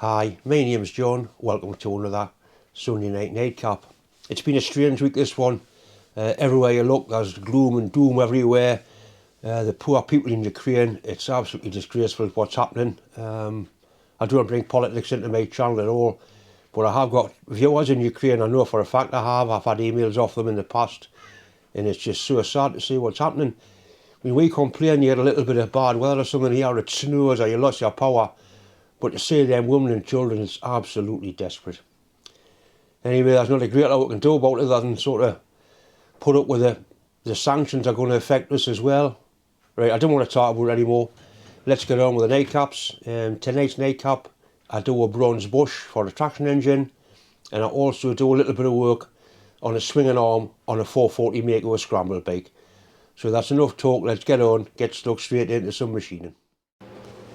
Hi, my name's John. Welcome to another Sunday night nightcap. It's been a strange week, this one. Everywhere you look, there's gloom and doom everywhere. The poor people in Ukraine, it's absolutely disgraceful what's happening. I don't bring politics into my channel at all, but I have got viewers in Ukraine. I know for a fact I have. I've had emails off them in the past, and it's just so sad to see what's happening. When we complain, you get a little bit of bad weather or something here, it snows or you lost your power. But to see them women and children is absolutely desperate. Anyway, there's not a great lot we can do about it other than sort of put up with the sanctions are going to affect us as well. Right, I don't want to talk about it anymore. Let's get on with the nightcaps. Tonight's nightcap, I do a bronze bush for the traction engine, and I also do a little bit of work on a swinging arm on a 440 Mako scramble bike. So that's enough talk, let's get on, get stuck straight into some machining.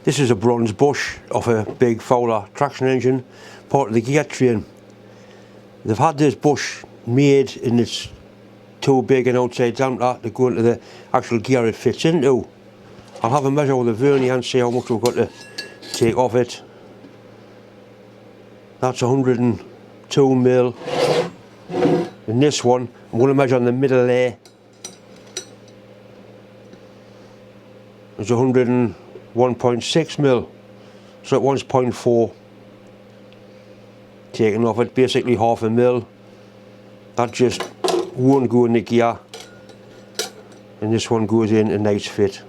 This is a bronze bush of a big Fowler traction engine, part of the gear train. They've had this bush made and it's too big an outside damper to go into the actual gear it fits into. I'll have a measure with a vernier and see how much we've got to take off it. That's 102 mil. And this one, I'm going to measure on the middle there. It's 101.6 mil, so it wants 0.4 taken off it, basically half a mil. That just won't go in the gear, and this one goes in a nice fit.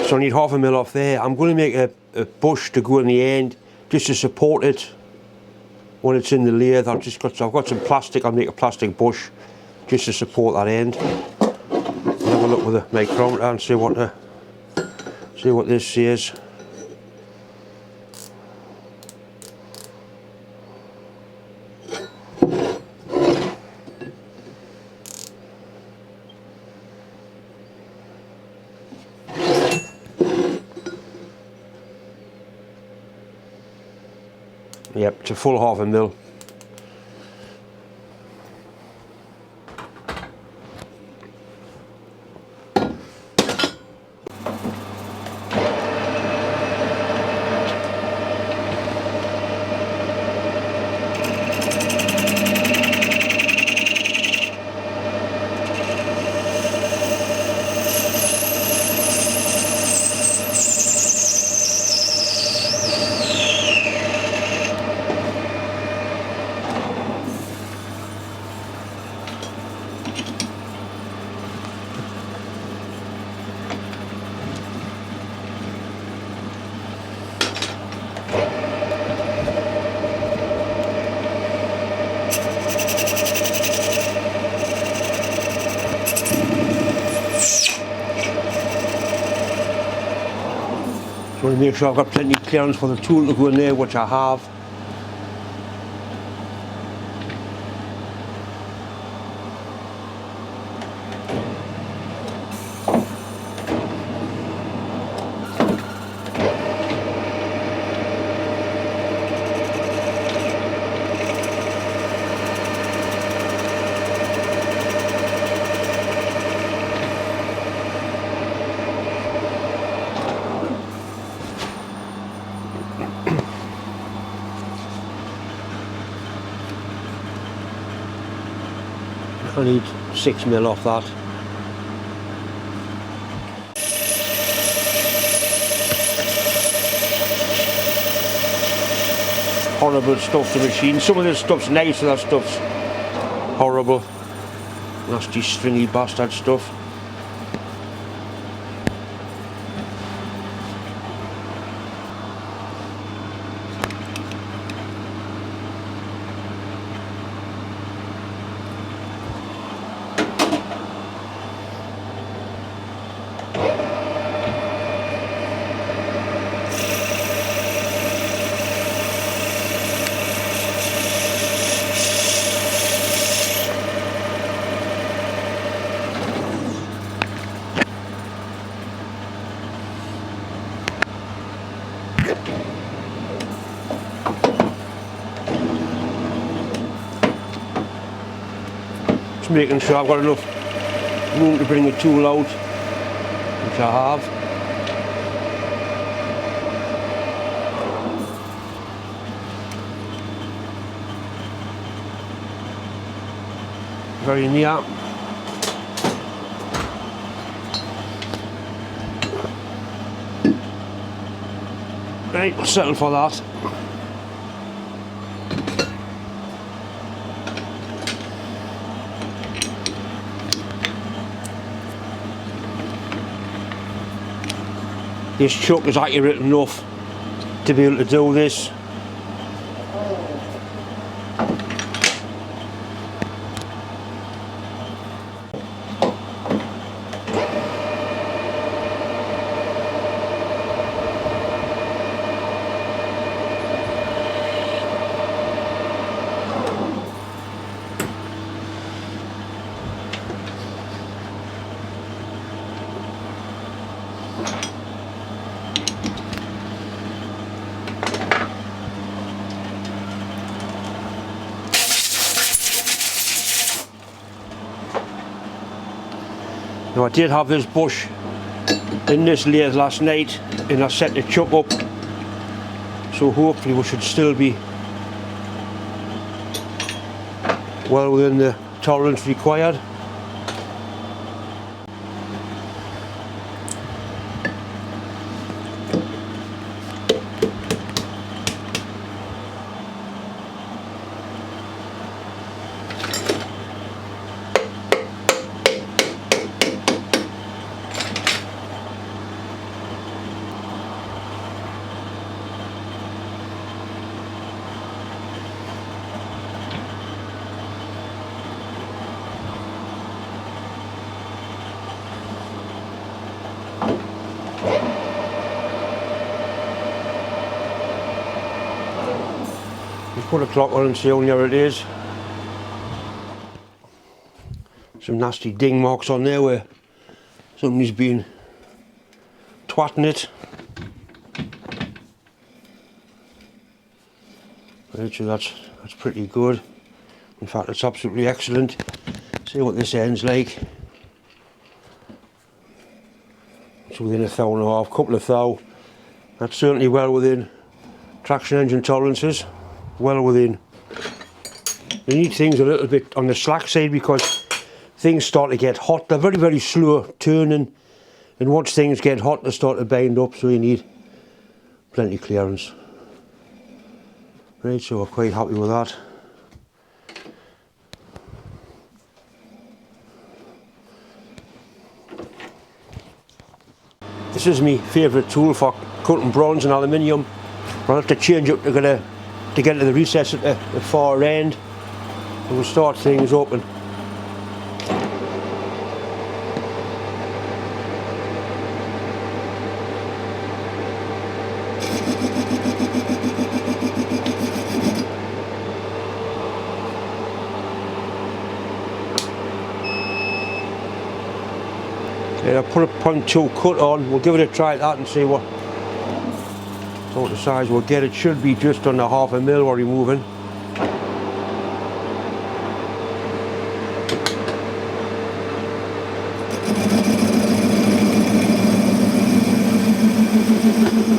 So I need half a mil off there. I'm going to make a bush to go in the end just to support it when it's in the lathe. I've got some plastic. I'll make a plastic bush just to support that end. Have a look with the micrometer and see what this says. Yep, it's a full half a mil. So I want to make sure I've got plenty of clearance for the tool to go in there, which I have. I need 6 mil off that. Horrible stuff, the machine. Some of this stuff's nice, and that stuff's horrible. Nasty stringy bastard stuff. Just making sure I've got enough room to bring the tool out, which I have. very near. Right, we'll settle for that. This chuck is accurate enough to be able to do this. Now I did have this bush in this lathe last night and I set the chuck up, so hopefully we should still be well within the tolerance required. Put a clock on and see how near it is. Some nasty ding marks on there where somebody's been twatting it. Right, so that's pretty good. In fact, it's absolutely excellent. See what this end's like. It's within 1.5 thou, couple of thou. That's certainly well within traction engine tolerances. Well within. You need things a little bit on the slack side because things start to get hot. They're very, very slow turning, and once things get hot they start to bind up, so you need plenty of clearance. Right, so we're quite happy with that. This is my favourite tool for cutting bronze and aluminium. I'll have to change it to get to the recess at the far end, and we'll start things up. And yeah, I'll put a 0.2 cut on. We'll give it a try at that and see what sort of size we'll get. It should be just under 0.5 mil we're removing.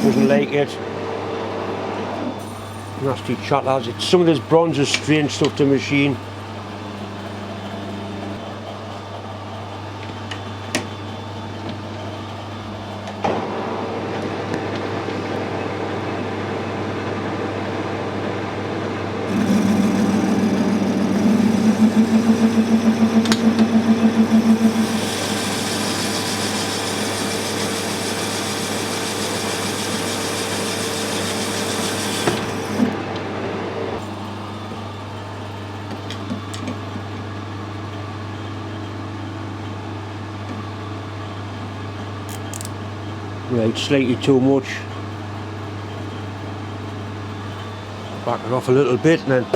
Doesn't like it. Nasty chat, lads. Some of this bronze is strange stuff to machine. Right, slightly too much. Back it off a little bit and then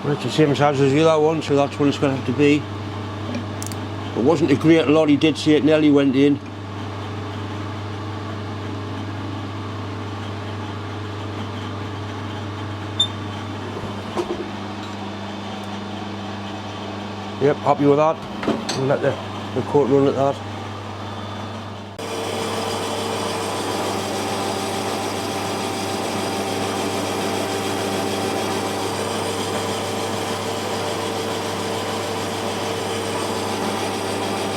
Well, it's the same size as the other one, so that's what it's going to have to be. It wasn't a great lot, he did say it nearly went in. Yep, happy with that. We'll let the coat run at that.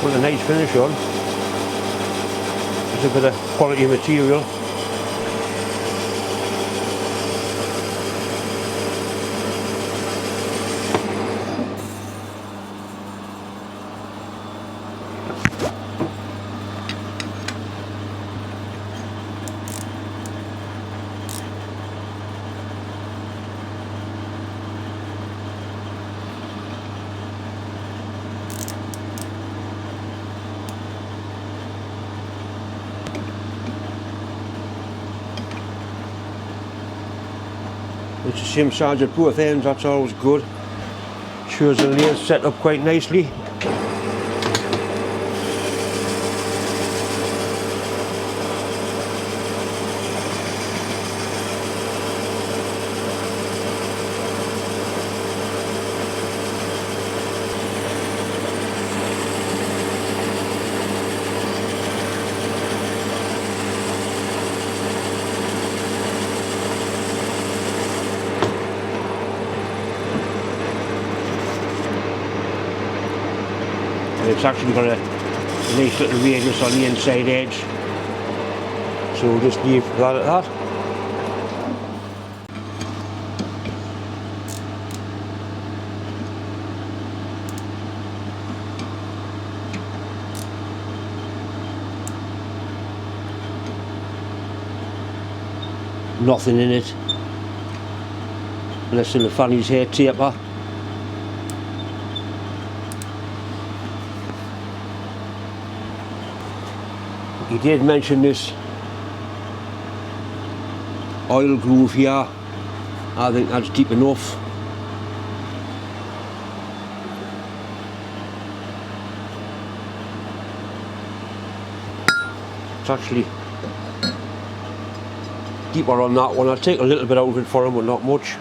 Well, a nice finish on. There's a bit of quality material. It's the same size at both ends, that's always good. Shows the nails set up quite nicely. And it's actually got a nice little radius on the inside edge, so we'll just leave that at that. Nothing in it, unless in the fanny's hair taper. He did mention this oil groove here. I think that's deep enough. It's actually deeper on that one. I'll take a little bit out of it for him, but not much.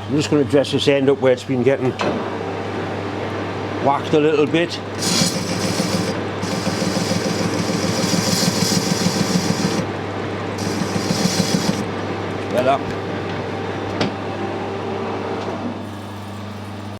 I'm just going to dress this end up where it's been getting whacked a little bit. Better.